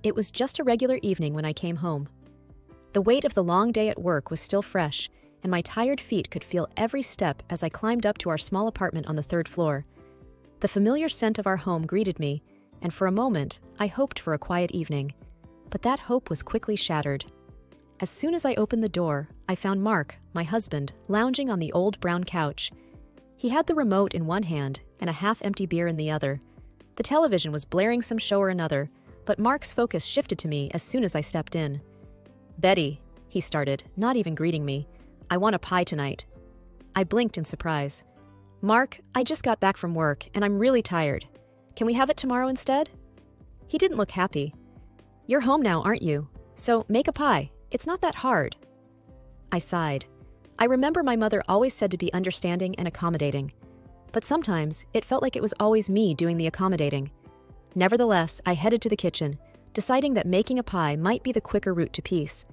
it was just a regular evening when I came home. The weight of the long day at work was still fresh, and my tired feet could feel every step as I climbed up to our small apartment on the third floor. The familiar scent of our home greeted me, and for a moment, I hoped for a quiet evening. But that hope was quickly shattered. As soon as I opened the door, I found Mark, my husband, lounging on the old brown couch. He had the remote in one hand and a half-empty beer in the other. The television was blaring some show or another, but Mark's focus shifted to me as soon as I stepped in. "Betty," he started, not even greeting me, "I want a pie tonight." I blinked in surprise. "Mark, I just got back from work and I'm really tired. Can we have it tomorrow instead?" He didn't look happy. "You're home now, aren't you? So make a pie. It's not that hard." I sighed. I remember my mother always said to be understanding and accommodating. But sometimes it felt like it was always me doing the accommodating. Nevertheless, I headed to the kitchen, deciding that making a pie might be the quicker route to peace.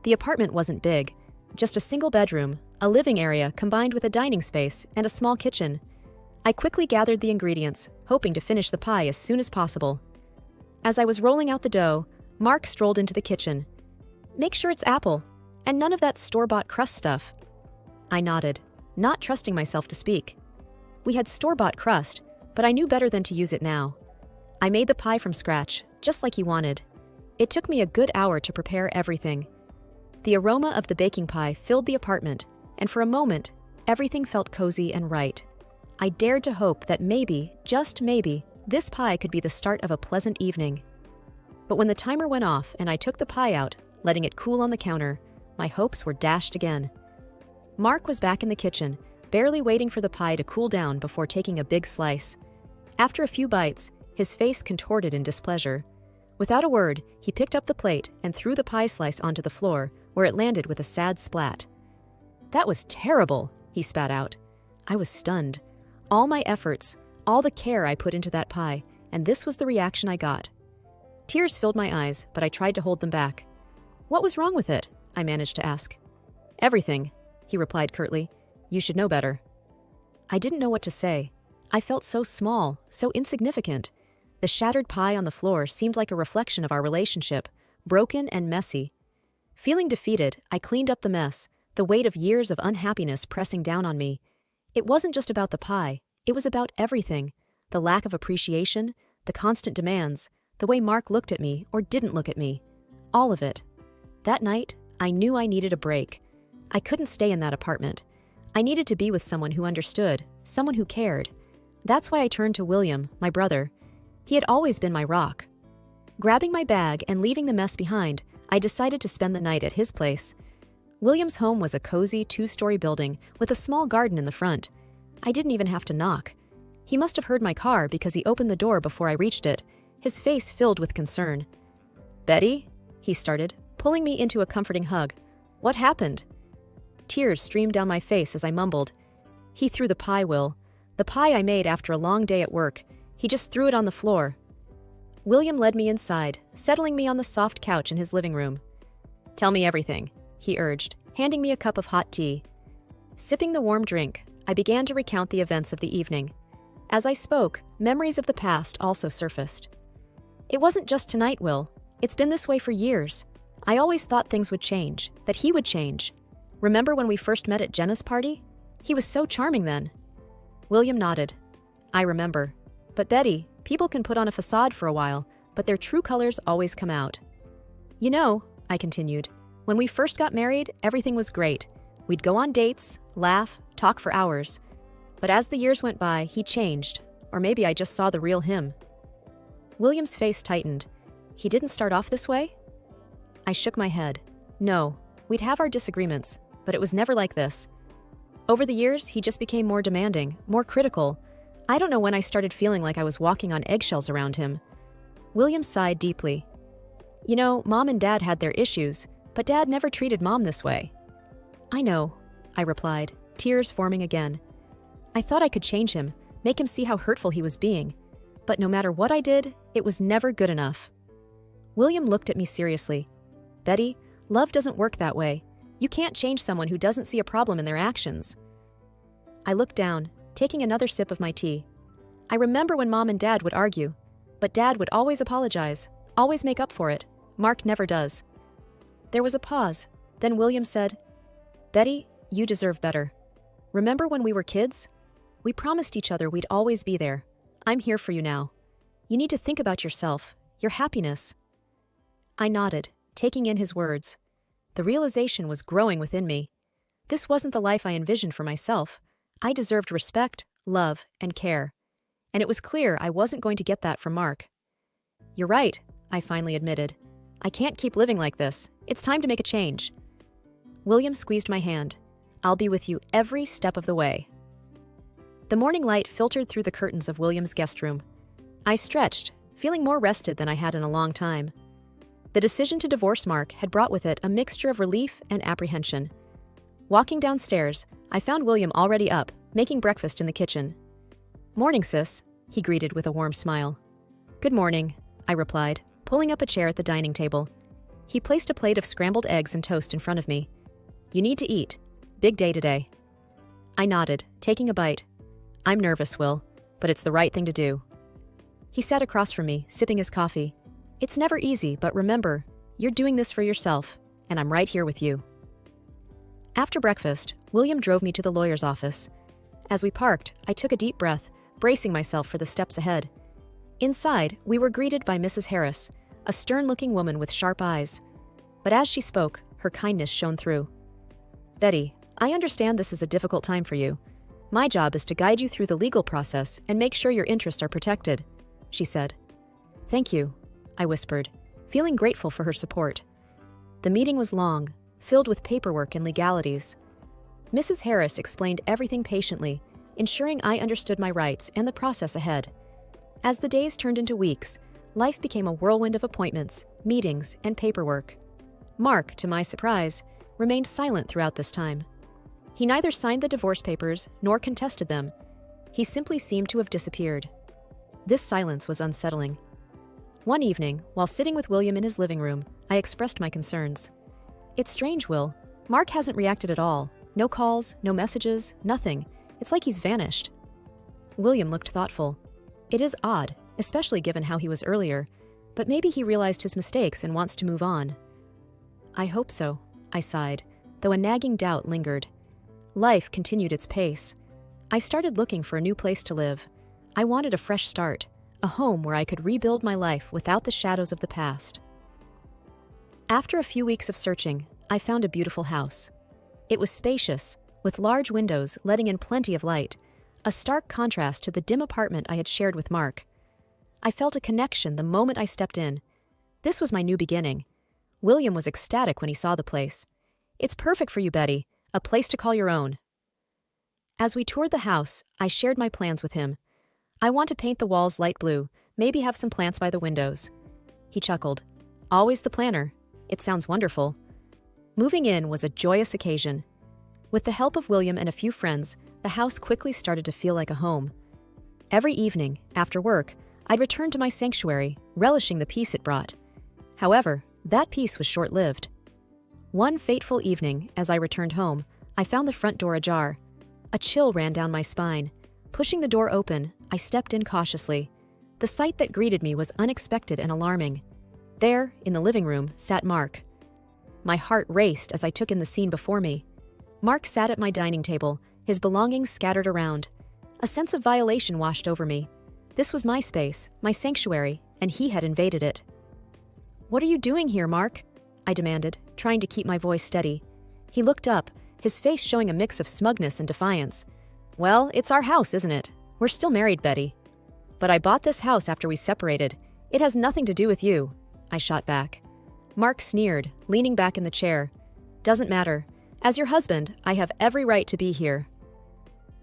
The apartment wasn't big, just a single bedroom, a living area combined with a dining space, and a small kitchen. I quickly gathered the ingredients, hoping to finish the pie as soon as possible. As I was rolling out the dough, Mark strolled into the kitchen. "Make sure it's apple, and none of that store-bought crust stuff." I nodded, not trusting myself to speak. We had store-bought crust, but I knew better than to use it now. I made the pie from scratch, just like he wanted. It took me a good hour to prepare everything. The aroma of the baking pie filled the apartment, and for a moment, everything felt cozy and right. I dared to hope that maybe, just maybe, this pie could be the start of a pleasant evening. But when the timer went off and I took the pie out, letting it cool on the counter, my hopes were dashed again. Mark was back in the kitchen, barely waiting for the pie to cool down before taking a big slice. After a few bites, his face contorted in displeasure. Without a word, he picked up the plate and threw the pie slice onto the floor, where it landed with a sad splat. "That was terrible," he spat out. I was stunned. All my efforts, all the care I put into that pie, and this was the reaction I got. Tears filled my eyes, but I tried to hold them back. "What was wrong with it?" I managed to ask. "Everything," he replied curtly. "You should know better." I didn't know what to say. I felt so small, so insignificant. The shattered pie on the floor seemed like a reflection of our relationship, broken and messy. Feeling defeated, I cleaned up the mess, the weight of years of unhappiness pressing down on me. It wasn't just about the pie, it was about everything. The lack of appreciation, the constant demands, the way Mark looked at me or didn't look at me. All of it. That night, I knew I needed a break. I couldn't stay in that apartment. I needed to be with someone who understood, someone who cared. That's why I turned to William, my brother. He had always been my rock. Grabbing my bag and leaving the mess behind, I decided to spend the night at his place. William's home was a cozy two-story building with a small garden in the front. I didn't even have to knock. He must have heard my car because he opened the door before I reached it, his face filled with concern. "Betty?" he started, pulling me into a comforting hug. "What happened?" Tears streamed down my face as I mumbled. "He threw the pie, Will. The pie I made after a long day at work. He just threw it on the floor." William led me inside, settling me on the soft couch in his living room. "Tell me everything," he urged, handing me a cup of hot tea. Sipping the warm drink, I began to recount the events of the evening. As I spoke, memories of the past also surfaced. "It wasn't just tonight, Will. It's been this way for years. I always thought things would change, that he would change. Remember when we first met at Jenna's party? He was so charming then." William nodded. "I remember. But Betty, people can put on a facade for a while, but their true colors always come out." "You know," I continued, "when we first got married, everything was great. We'd go on dates, laugh, talk for hours. But as the years went by, he changed, or maybe I just saw the real him." William's face tightened. "He didn't start off this way?" I shook my head. "No, we'd have our disagreements, but it was never like this. Over the years, he just became more demanding, more critical. I don't know when I started feeling like I was walking on eggshells around him." William sighed deeply. "You know, Mom and Dad had their issues, but Dad never treated Mom this way." "I know," I replied, tears forming again. I thought I could change him, make him see how hurtful he was being. But no matter what I did, it was never good enough. William looked at me seriously. "Betty, love doesn't work that way. You can't change someone who doesn't see a problem in their actions." I looked down, taking another sip of my tea. I remember when Mom and Dad would argue, but Dad would always apologize, Always make up for it. Mark never does. There was a pause. Then William said, "Betty, you deserve better. Remember when we were kids? We promised each other we'd always be there. I'm here for you now. You need to think about yourself, your happiness." I nodded, taking in his words. The realization was growing within me. This wasn't the life I envisioned for myself. I deserved respect, love, and care. And it was clear I wasn't going to get that from Mark. "You're right," I finally admitted. "I can't keep living like this. It's time to make a change." William squeezed my hand. "I'll be with you every step of the way." The morning light filtered through the curtains of William's guest room. I stretched, feeling more rested than I had in a long time. The decision to divorce Mark had brought with it a mixture of relief and apprehension. Walking downstairs, I found William already up, making breakfast in the kitchen. "Morning, sis," he greeted with a warm smile. "Good morning," I replied, pulling up a chair at the dining table. He placed a plate of scrambled eggs and toast in front of me. "You need to eat. Big day today." I nodded, taking a bite. "I'm nervous, Will, but it's the right thing to do." He sat across from me, sipping his coffee. "It's never easy, but remember, you're doing this for yourself, and I'm right here with you." After breakfast, William drove me to the lawyer's office. As we parked, I took a deep breath, bracing myself for the steps ahead. Inside, we were greeted by Mrs. Harris, a stern-looking woman with sharp eyes. But as she spoke, her kindness shone through. "Betty, I understand this is a difficult time for you. My job is to guide you through the legal process and make sure your interests are protected," she said. "Thank you," I whispered, feeling grateful for her support. The meeting was long, filled with paperwork and legalities. Mrs. Harris explained everything patiently, ensuring I understood my rights and the process ahead. As the days turned into weeks, life became a whirlwind of appointments, meetings, and paperwork. Mark, to my surprise, remained silent throughout this time. He neither signed the divorce papers nor contested them. He simply seemed to have disappeared. This silence was unsettling. One evening, while sitting with William in his living room, I expressed my concerns. "It's strange, Will. Mark hasn't reacted at all. No calls, no messages, nothing. It's like he's vanished." William looked thoughtful. "It is odd, especially given how he was earlier, but maybe he realized his mistakes and wants to move on." "I hope so," I sighed, though a nagging doubt lingered. Life continued its pace. I started looking for a new place to live. I wanted a fresh start, a home where I could rebuild my life without the shadows of the past. After a few weeks of searching, I found a beautiful house. It was spacious, with large windows letting in plenty of light, a stark contrast to the dim apartment I had shared with Mark. I felt a connection the moment I stepped in. This was my new beginning. William was ecstatic when he saw the place. "It's perfect for you, Betty, a place to call your own." As we toured the house, I shared my plans with him. "I want to paint the walls light blue, maybe have some plants by the windows." He chuckled. "Always the planner. It sounds wonderful." Moving in was a joyous occasion. With the help of William and a few friends, the house quickly started to feel like a home. Every evening, after work, I'd return to my sanctuary, relishing the peace it brought. However, that peace was short-lived. One fateful evening, as I returned home, I found the front door ajar. A chill ran down my spine. Pushing the door open, I stepped in cautiously. The sight that greeted me was unexpected and alarming. There, in the living room, sat Mark. My heart raced as I took in the scene before me. Mark sat at my dining table, his belongings scattered around. A sense of violation washed over me. This was my space, my sanctuary, and he had invaded it. "What are you doing here, Mark?" I demanded, trying to keep my voice steady. He looked up, his face showing a mix of smugness and defiance. "Well, it's our house, isn't it? We're still married, Betty. But I bought this house after we separated. It has nothing to do with you," I shot back. Mark sneered, leaning back in the chair. "Doesn't matter. As your husband, I have every right to be here."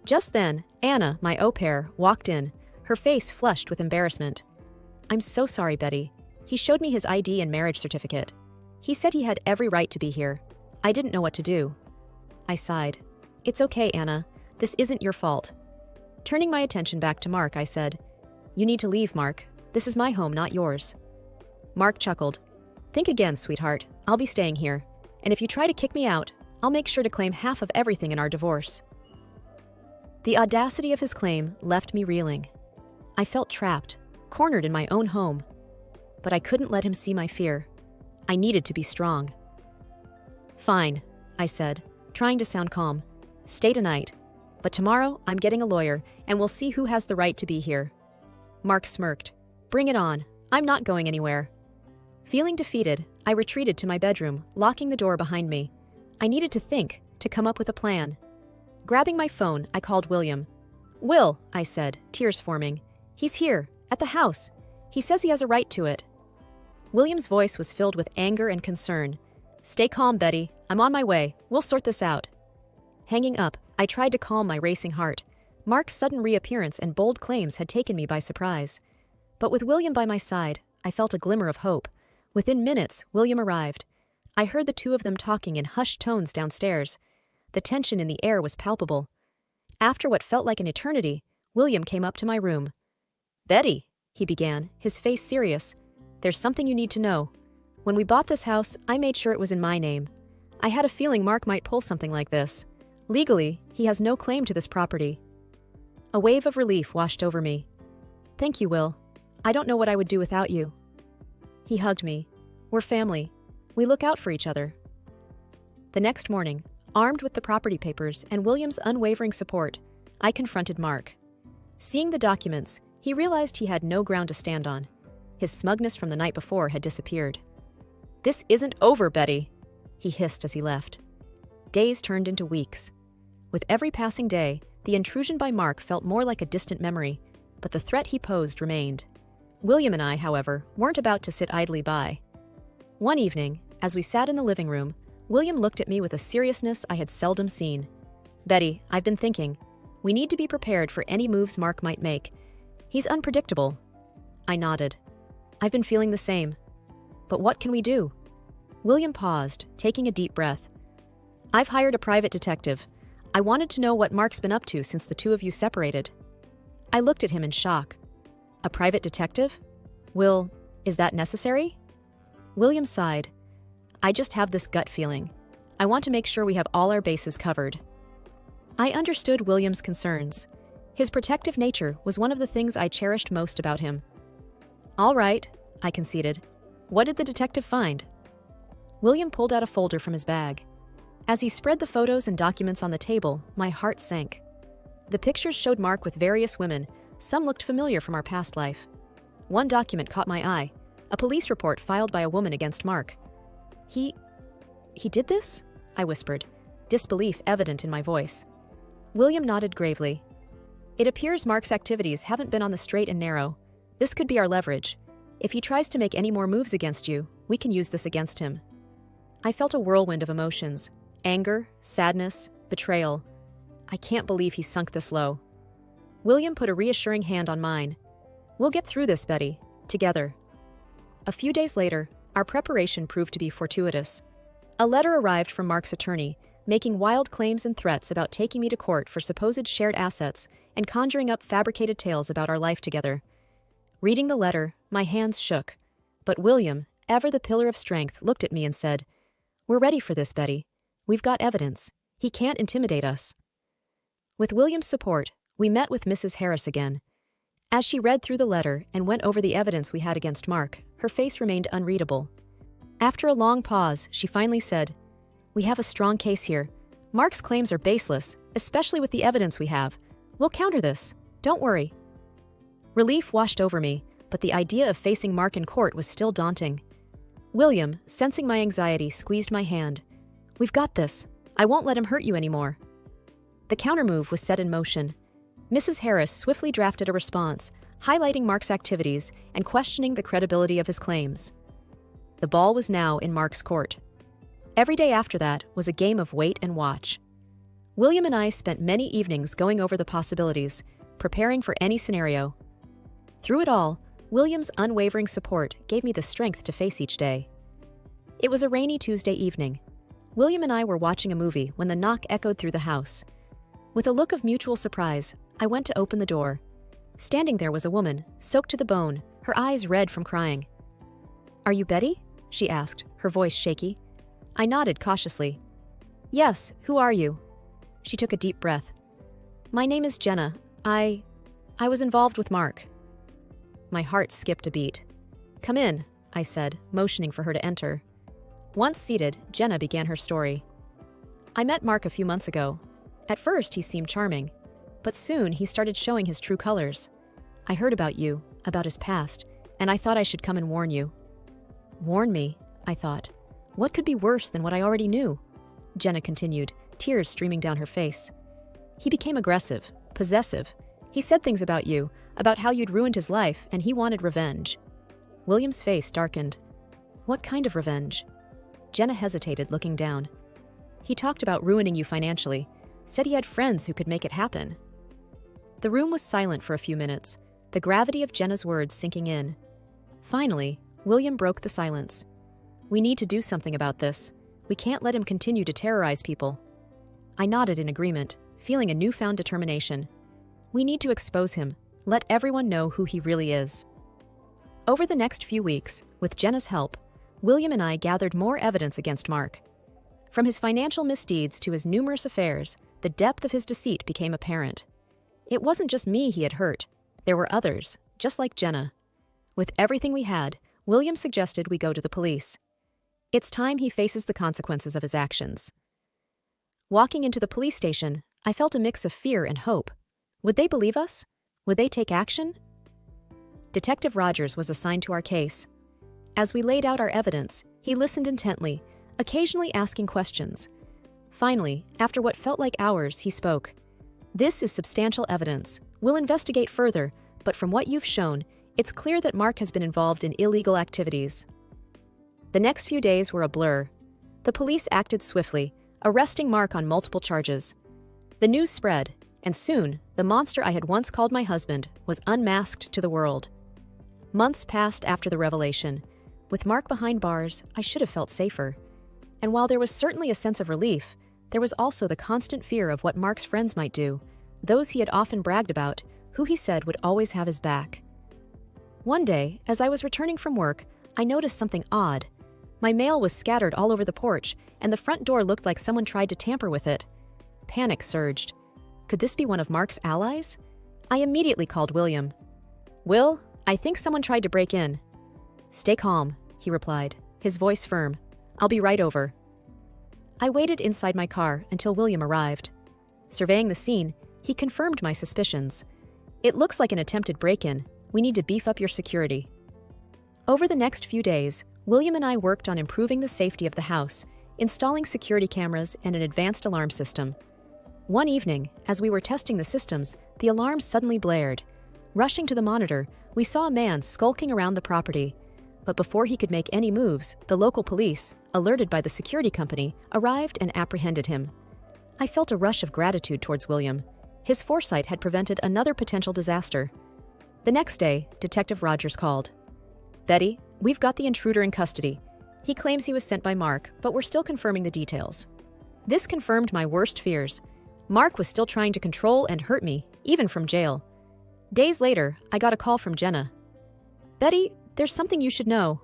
Just then, Anna, my au pair, walked in, her face flushed with embarrassment. "I'm so sorry, Betty. He showed me his ID and marriage certificate. He said he had every right to be here. I didn't know what to do." I sighed. "It's okay, Anna. This isn't your fault." Turning my attention back to Mark, I said, "You need to leave, Mark. This is my home, not yours." Mark chuckled. "Think again, sweetheart. I'll be staying here. And if you try to kick me out, I'll make sure to claim half of everything in our divorce." The audacity of his claim left me reeling. I felt trapped, cornered in my own home. but I couldn't let him see my fear. I needed to be strong. "Fine," I said, trying to sound calm. "Stay tonight. But tomorrow, I'm getting a lawyer, and we'll see who has the right to be here." Mark smirked. "Bring it on. I'm not going anywhere." Feeling defeated, I retreated to my bedroom, locking the door behind me. I needed to think, to come up with a plan. Grabbing my phone, I called William. "Will," I said, tears forming. "He's here, at the house. He says he has a right to it." William's voice was filled with anger and concern. "Stay calm, Betty. I'm on my way. We'll sort this out." Hanging up, I tried to calm my racing heart. Mark's sudden reappearance and bold claims had taken me by surprise. But with William by my side, I felt a glimmer of hope. Within minutes, William arrived. I heard the two of them talking in hushed tones downstairs. The tension in the air was palpable. After what felt like an eternity, William came up to my room. "Betty," he began, his face serious, "there's something you need to know. When we bought this house, I made sure it was in my name. I had a feeling Mark might pull something like this. Legally, he has no claim to this property." A wave of relief washed over me. "Thank you, Will. I don't know what I would do without you." He hugged me. "We're family. We look out for each other." The next morning, armed with the property papers and William's unwavering support, I confronted Mark. Seeing the documents, he realized he had no ground to stand on. His smugness from the night before had disappeared. "This isn't over, Betty," he hissed as he left. Days turned into weeks. With every passing day, the intrusion by Mark felt more like a distant memory, but the threat he posed remained. William and I, however, weren't about to sit idly by. One evening, as we sat in the living room, William looked at me with a seriousness I had seldom seen. "Betty, I've been thinking. We need to be prepared for any moves Mark might make. He's unpredictable." I nodded. "I've been feeling the same. But what can we do?" William paused, taking a deep breath. "I've hired a private detective. I wanted to know what Mark's been up to since the two of you separated." I looked at him in shock. "A private detective? Will, is that necessary?" William sighed. "I just have this gut feeling. I want to make sure we have all our bases covered." I understood William's concerns. His protective nature was one of the things I cherished most about him. "All right," I conceded. "What did the detective find?" William pulled out a folder from his bag. As he spread the photos and documents on the table, my heart sank. The pictures showed Mark with various women. Some looked familiar from our past life. One document caught my eye, a police report filed by a woman against Mark. He did this?" I whispered, disbelief evident in my voice. William nodded gravely. "It appears Mark's activities haven't been on the straight and narrow. This could be our leverage. If he tries to make any more moves against you, we can use this against him." I felt a whirlwind of emotions. Anger, sadness, betrayal. I can't believe he sunk this low. William put a reassuring hand on mine. "We'll get through this, Betty. Together." A few days later, our preparation proved to be fortuitous. A letter arrived from Mark's attorney, making wild claims and threats about taking me to court for supposed shared assets and conjuring up fabricated tales about our life together. Reading the letter, my hands shook. But William, ever the pillar of strength, looked at me and said, "We're ready for this, Betty. We've got evidence. He can't intimidate us." With William's support, we met with Mrs. Harris again. As she read through the letter and went over the evidence we had against Mark, her face remained unreadable. After a long pause, she finally said, "We have a strong case here. Mark's claims are baseless, especially with the evidence we have. We'll counter this. Don't worry." Relief washed over me, but the idea of facing Mark in court was still daunting. William, sensing my anxiety, squeezed my hand. "We've got this. I won't let him hurt you anymore." The countermove was set in motion. Mrs. Harris swiftly drafted a response, highlighting Mark's activities and questioning the credibility of his claims. The ball was now in Mark's court. Every day after that was a game of wait and watch. William and I spent many evenings going over the possibilities, preparing for any scenario. Through it all, William's unwavering support gave me the strength to face each day. It was a rainy Tuesday evening. William and I were watching a movie when the knock echoed through the house. With a look of mutual surprise, I went to open the door. Standing there was a woman, soaked to the bone, her eyes red from crying. "Are you Betty?" she asked, her voice shaky. I nodded cautiously. "Yes, who are you?" She took a deep breath. "My name is Jenna. I was involved with Mark." My heart skipped a beat. "Come in," I said, motioning for her to enter. Once seated, Jenna began her story. I met Mark a few months ago. At first, he seemed charming, but soon he started showing his true colors. I heard about you, about his past, and I thought I should come and warn you. Warn me, I thought. What could be worse than what I already knew? Jenna continued, tears streaming down her face. He became aggressive, possessive. He said things about you, about how you'd ruined his life, and he wanted revenge. William's face darkened. What kind of revenge? Jenna hesitated, looking down. He talked about ruining you financially, said he had friends who could make it happen. The room was silent for a few minutes, the gravity of Jenna's words sinking in. Finally, William broke the silence. We need to do something about this. We can't let him continue to terrorize people. I nodded in agreement, feeling a newfound determination. We need to expose him, let everyone know who he really is. Over the next few weeks, with Jenna's help, William and I gathered more evidence against Mark. From his financial misdeeds to his numerous affairs, the depth of his deceit became apparent. It wasn't just me he had hurt. There were others, just like Jenna. With everything we had, William suggested we go to the police. It's time he faces the consequences of his actions. Walking into the police station, I felt a mix of fear and hope. Would they believe us? Would they take action? Detective Rogers was assigned to our case. As we laid out our evidence, he listened intently, occasionally asking questions. Finally, after what felt like hours, he spoke. This is substantial evidence. We'll investigate further, but from what you've shown, it's clear that Mark has been involved in illegal activities. The next few days were a blur. The police acted swiftly, arresting Mark on multiple charges. The news spread, and soon, the monster I had once called my husband was unmasked to the world. Months passed after the revelation. With Mark behind bars, I should have felt safer. And while there was certainly a sense of relief, there was also the constant fear of what Mark's friends might do, those he had often bragged about, who he said would always have his back. One day, as I was returning from work, I noticed something odd. My mail was scattered all over the porch, and the front door looked like someone tried to tamper with it. Panic surged. Could this be one of Mark's allies? I immediately called William. Will, I think someone tried to break in. Stay calm, he replied, his voice firm. I'll be right over. I waited inside my car until William arrived. Surveying the scene, he confirmed my suspicions. It looks like an attempted break-in. We need to beef up your security. Over the next few days, William and I worked on improving the safety of the house, installing security cameras and an advanced alarm system. One evening, as we were testing the systems, the alarm suddenly blared. Rushing to the monitor, we saw a man skulking around the property. But before he could make any moves, the local police, alerted by the security company, arrived and apprehended him. I felt a rush of gratitude towards William. His foresight had prevented another potential disaster. The next day, Detective Rogers called. Betty, we've got the intruder in custody. He claims he was sent by Mark, but we're still confirming the details. This confirmed my worst fears. Mark was still trying to control and hurt me, even from jail. Days later, I got a call from Jenna. Betty, there's something you should know.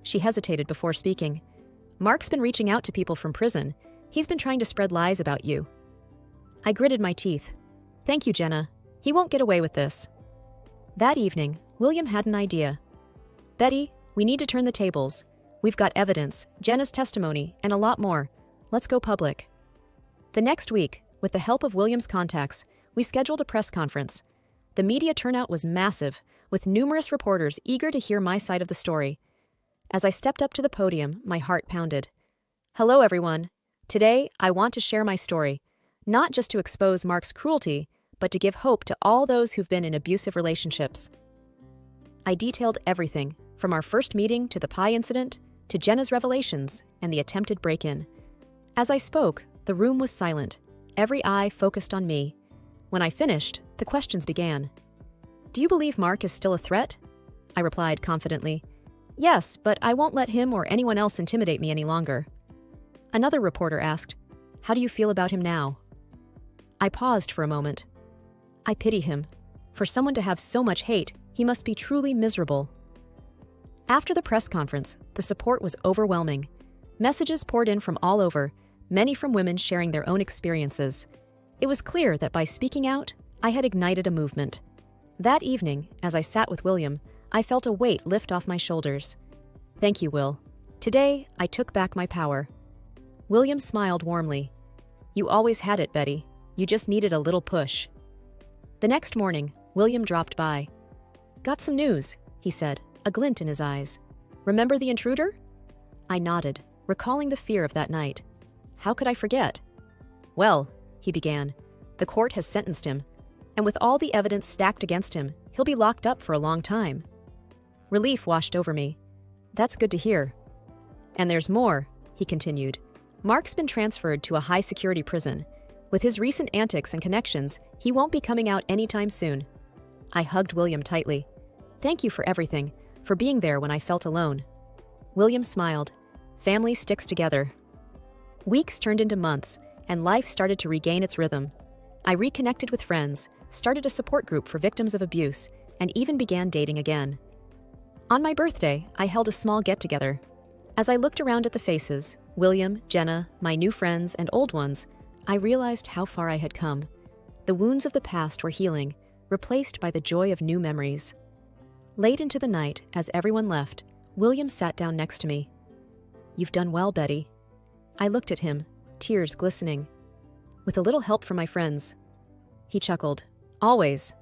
She hesitated before speaking. Mark's been reaching out to people from prison. He's been trying to spread lies about you. I gritted my teeth. Thank you, Jenna. He won't get away with this. That evening, William had an idea. Betty, we need to turn the tables. We've got evidence, Jenna's testimony, and a lot more. Let's go public. The next week, with the help of William's contacts, we scheduled a press conference. The media turnout was massive, with numerous reporters eager to hear my side of the story. As I stepped up to the podium, my heart pounded. Hello, everyone. Today, I want to share my story, not just to expose Mark's cruelty, but to give hope to all those who've been in abusive relationships. I detailed everything, from our first meeting to the pie incident, to Jenna's revelations and the attempted break-in. As I spoke, the room was silent, every eye focused on me. When I finished, the questions began. Do you believe Mark is still a threat? I replied confidently. Yes, but I won't let him or anyone else intimidate me any longer. Another reporter asked, How do you feel about him now? I paused for a moment. I pity him. For someone to have so much hate, he must be truly miserable. After the press conference, the support was overwhelming. Messages poured in from all over, many from women sharing their own experiences. It was clear that by speaking out, I had ignited a movement. That evening, as I sat with William, I felt a weight lift off my shoulders. Thank you, Will. Today, I took back my power. William smiled warmly. You always had it, Betty. You just needed a little push. The next morning, William dropped by. Got some news, he said, a glint in his eyes. Remember the intruder? I nodded, recalling the fear of that night. How could I forget? Well, he began, the court has sentenced him, and with all the evidence stacked against him, he'll be locked up for a long time. Relief washed over me. That's good to hear. And there's more, he continued. Mark's been transferred to a high-security prison. With his recent antics and connections, he won't be coming out anytime soon. I hugged William tightly. Thank you for everything, for being there when I felt alone. William smiled. Family sticks together. Weeks turned into months, and life started to regain its rhythm. I reconnected with friends, started a support group for victims of abuse, and even began dating again. On my birthday, I held a small get-together. As I looked around at the faces, William, Jenna, my new friends, and old ones, I realized how far I had come. The wounds of the past were healing, replaced by the joy of new memories. Late into the night, as everyone left, William sat down next to me. You've done well, Betty. I looked at him, tears glistening. With a little help from my friends. He chuckled. Always.